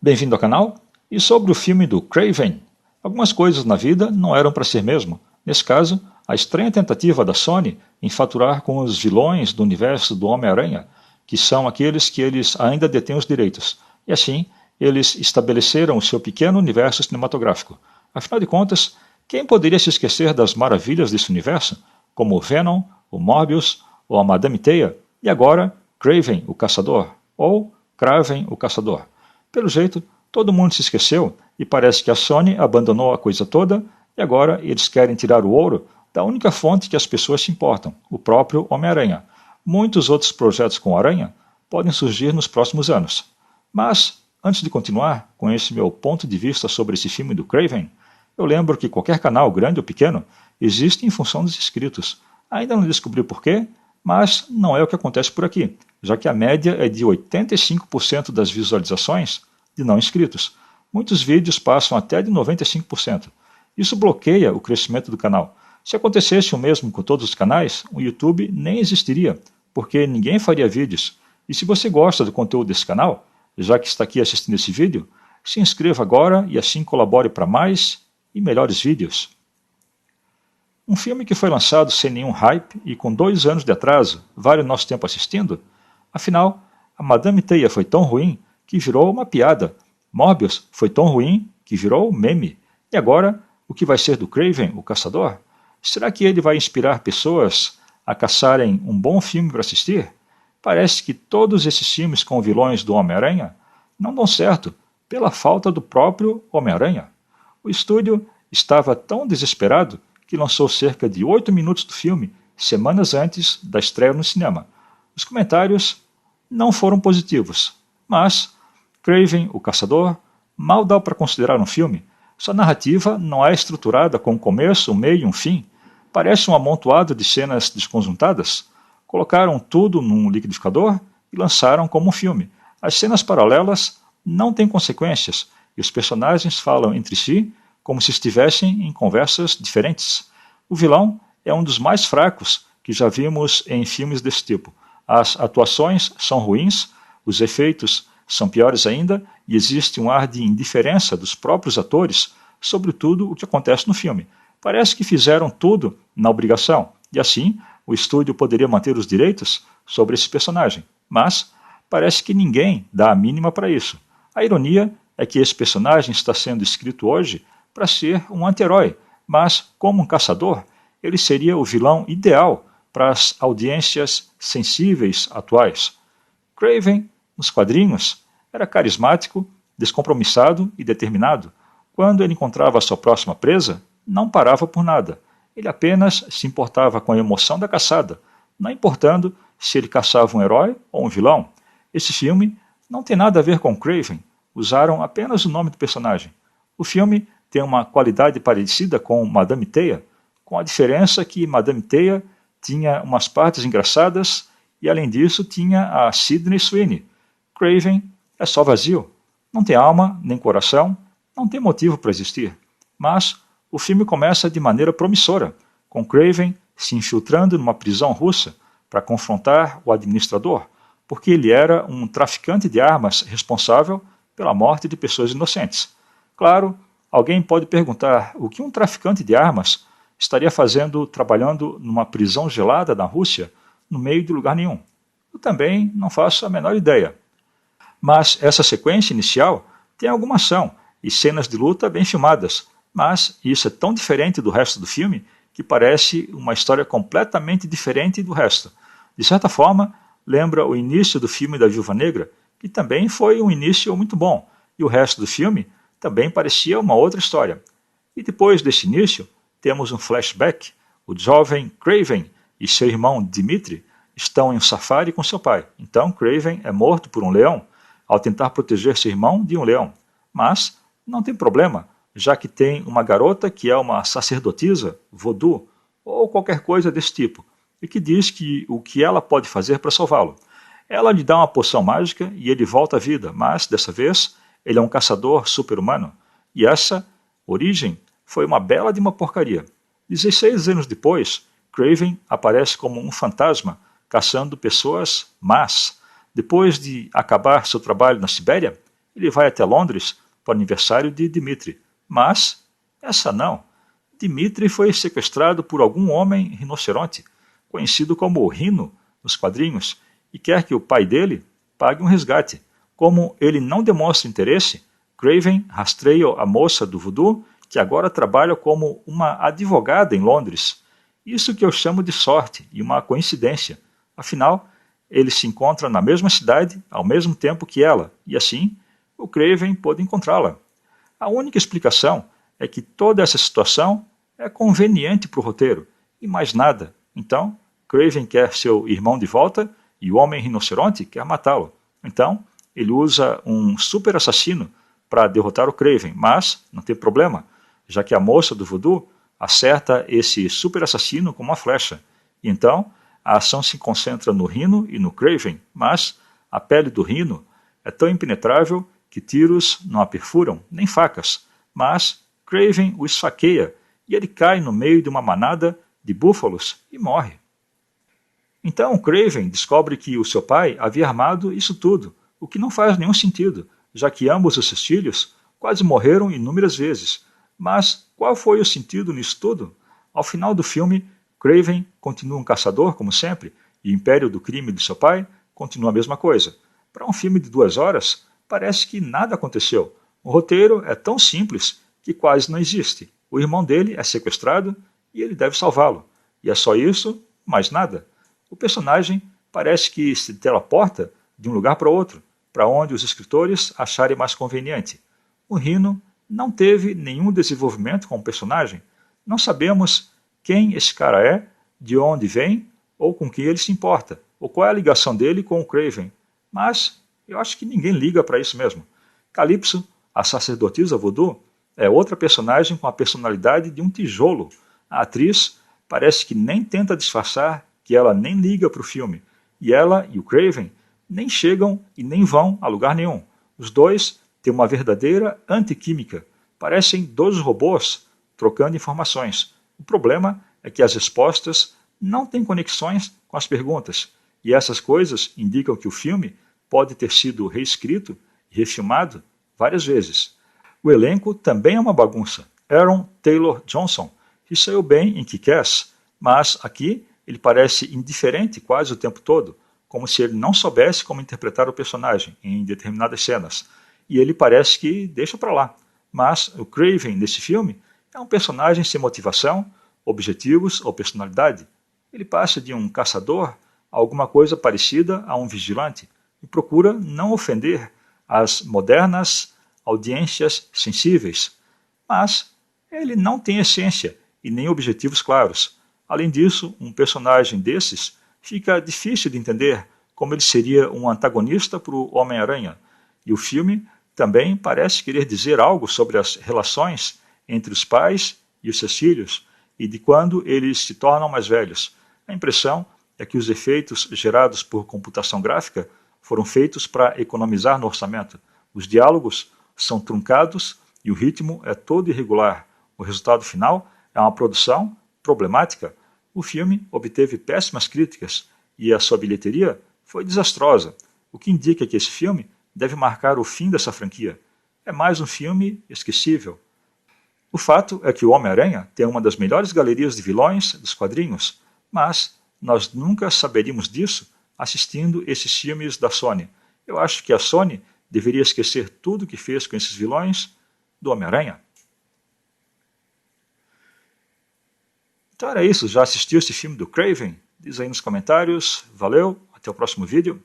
Bem-vindo ao canal. E sobre o filme do Craven, algumas coisas na vida não eram para ser mesmo. Nesse caso, a estranha tentativa da Sony em faturar com os vilões do universo do Homem-Aranha, que são aqueles que eles ainda detêm os direitos. E assim, eles estabeleceram o seu pequeno universo cinematográfico. Afinal de contas, quem poderia se esquecer das maravilhas desse universo, como o Venom, o Morbius ou a Madame Teia, e agora Kraven, o Caçador, ou Kraven, o Caçador. Pelo jeito, todo mundo se esqueceu e parece que a Sony abandonou a coisa toda e agora eles querem tirar o ouro da única fonte que as pessoas se importam, o próprio Homem-Aranha. Muitos outros projetos com o Aranha podem surgir nos próximos anos. Mas, antes de continuar com esse meu ponto de vista sobre esse filme do Kraven, eu lembro que qualquer canal, grande ou pequeno, existe em função dos inscritos. Ainda não descobri porquê, mas não é o que acontece por aqui, já que a média é de 85% das visualizações de não inscritos. Muitos vídeos passam até de 95%. Isso bloqueia o crescimento do canal. Se acontecesse o mesmo com todos os canais, o YouTube nem existiria, porque ninguém faria vídeos. E se você gosta do conteúdo desse canal, já que está aqui assistindo esse vídeo, se inscreva agora e assim colabore para mais e melhores vídeos. Um filme que foi lançado sem nenhum hype e com 2 anos de atraso, vale o nosso tempo assistindo? Afinal, a Madame Teia foi tão ruim que virou uma piada. Morbius foi tão ruim que virou meme. E agora, o que vai ser do Kraven, o Caçador? Será que ele vai inspirar pessoas a caçarem um bom filme para assistir? Parece que todos esses filmes com vilões do Homem-Aranha não dão certo pela falta do próprio Homem-Aranha. O estúdio estava tão desesperado que lançou cerca de 8 minutos do filme semanas antes da estreia no cinema. Os comentários não foram positivos, mas Kraven, o Caçador, mal dá para considerar um filme. Sua narrativa não é estruturada com um começo, um meio e um fim. Parece um amontoado de cenas desconjuntadas. Colocaram tudo num liquidificador e lançaram como um filme. As cenas paralelas não têm consequências e os personagens falam entre si como se estivessem em conversas diferentes. O vilão é um dos mais fracos que já vimos em filmes desse tipo. As atuações são ruins, os efeitos são piores ainda e existe um ar de indiferença dos próprios atores sobre tudo o que acontece no filme. Parece que fizeram tudo na obrigação e assim o estúdio poderia manter os direitos sobre esse personagem, mas parece que ninguém dá a mínima para isso. A ironia é que esse personagem está sendo escrito hoje para ser um anti-herói, mas como um caçador, ele seria o vilão ideal para as audiências sensíveis atuais. Kraven, nos quadrinhos, era carismático, descompromissado e determinado. Quando ele encontrava a sua próxima presa, não parava por nada. Ele apenas se importava com a emoção da caçada, não importando se ele caçava um herói ou um vilão. Esse filme não tem nada a ver com Kraven, usaram apenas o nome do personagem. O filme tem uma qualidade parecida com Madame Teia, com a diferença que Madame Teia tinha umas partes engraçadas e, além disso, tinha a Sydney Sweeney. Kraven é só vazio, não tem alma nem coração, não tem motivo para existir. Mas o filme começa de maneira promissora, com Kraven se infiltrando numa prisão russa para confrontar o administrador, porque ele era um traficante de armas responsável pela morte de pessoas inocentes. Claro, alguém pode perguntar o que um traficante de armas estaria fazendo trabalhando numa prisão gelada na Rússia, no meio de lugar nenhum. Eu também não faço a menor ideia. Mas essa sequência inicial tem alguma ação e cenas de luta bem filmadas, mas isso é tão diferente do resto do filme que parece uma história completamente diferente do resto. De certa forma, lembra o início do filme da Viúva Negra, que também foi um início muito bom, e o resto do filme também parecia uma outra história. E depois desse início, temos um flashback. O jovem Kraven e seu irmão Dimitri estão em um safari com seu pai. Então Kraven é morto por um leão ao tentar proteger seu irmão de um leão. Mas não tem problema, já que tem uma garota que é uma sacerdotisa, voodoo, ou qualquer coisa desse tipo, e que diz que o que ela pode fazer para salvá-lo. Ela lhe dá uma poção mágica e ele volta à vida, mas, dessa vez, ele é um caçador super-humano. E essa origem foi uma bela de uma porcaria. 16 anos depois, Kraven aparece como um fantasma, caçando pessoas más. Depois de acabar seu trabalho na Sibéria, ele vai até Londres para o aniversário de Dimitri. Mas, essa não. Dimitri foi sequestrado por algum homem rinoceronte, conhecido como Rhino nos quadrinhos, e quer que o pai dele pague um resgate. Como ele não demonstra interesse, Kraven rastreia a moça do voodoo, que agora trabalha como uma advogada em Londres. Isso que eu chamo de sorte e uma coincidência. Afinal, ele se encontra na mesma cidade ao mesmo tempo que ela, e assim o Kraven pôde encontrá-la. A única explicação é que toda essa situação é conveniente para o roteiro, e mais nada. Então, Kraven quer seu irmão de volta e o Homem-Rinoceronte quer matá-lo. Então, ele usa um super assassino para derrotar o Kraven, mas não tem problema, já que a moça do voodoo acerta esse super assassino com uma flecha. E então, a ação se concentra no Rhino e no Kraven, mas a pele do Rhino é tão impenetrável que tiros não a perfuram, nem facas, mas Kraven o esfaqueia e ele cai no meio de uma manada de búfalos e morre. Então Kraven descobre que o seu pai havia armado isso tudo, o que não faz nenhum sentido, já que ambos os seus filhos quase morreram inúmeras vezes. Mas qual foi o sentido nisso tudo? Ao final do filme, Kraven continua um caçador, como sempre, e o império do crime de seu pai continua a mesma coisa. Para um filme de 2 horas, parece que nada aconteceu. O roteiro é tão simples que quase não existe. O irmão dele é sequestrado e ele deve salvá-lo. E é só isso, mais nada. O personagem parece que se teleporta de um lugar para outro, para onde os escritores acharem mais conveniente. O Rhino não teve nenhum desenvolvimento como personagem. Não sabemos quem esse cara é, de onde vem, ou com quem ele se importa, ou qual é a ligação dele com o Kraven. Mas eu acho que ninguém liga para isso mesmo. Calypso, a sacerdotisa voodoo, é outra personagem com a personalidade de um tijolo. A atriz parece que nem tenta disfarçar que ela nem liga para o filme. E ela e o Kraven nem chegam e nem vão a lugar nenhum. Os dois têm uma verdadeira antiquímica. Parecem 2 robôs trocando informações. O problema é que as respostas não têm conexões com as perguntas. E essas coisas indicam que o filme pode ter sido reescrito e refilmado várias vezes. O elenco também é uma bagunça. Aaron Taylor Johnson, que saiu bem em Kick-Ass, mas aqui ele parece indiferente quase o tempo todo, como se ele não soubesse como interpretar o personagem em determinadas cenas. E ele parece que deixa para lá. Mas o Kraven nesse filme é um personagem sem motivação, objetivos ou personalidade. Ele passa de um caçador a alguma coisa parecida a um vigilante e procura não ofender as modernas audiências sensíveis. Mas ele não tem essência e nem objetivos claros. Além disso, um personagem desses fica difícil de entender como ele seria um antagonista para o Homem-Aranha. E o filme também parece querer dizer algo sobre as relações entre os pais e os seus filhos e de quando eles se tornam mais velhos. A impressão é que os efeitos gerados por computação gráfica foram feitos para economizar no orçamento. Os diálogos são truncados e o ritmo é todo irregular. O resultado final é uma produção problemática. O filme obteve péssimas críticas e a sua bilheteria foi desastrosa, o que indica que esse filme deve marcar o fim dessa franquia. É mais um filme esquecível. O fato é que o Homem-Aranha tem uma das melhores galerias de vilões dos quadrinhos, mas nós nunca saberíamos disso assistindo esses filmes da Sony. Eu acho que a Sony deveria esquecer tudo que fez com esses vilões do Homem-Aranha. Então era isso, já assistiu esse filme do Kraven? Diz aí nos comentários. Valeu, até o próximo vídeo.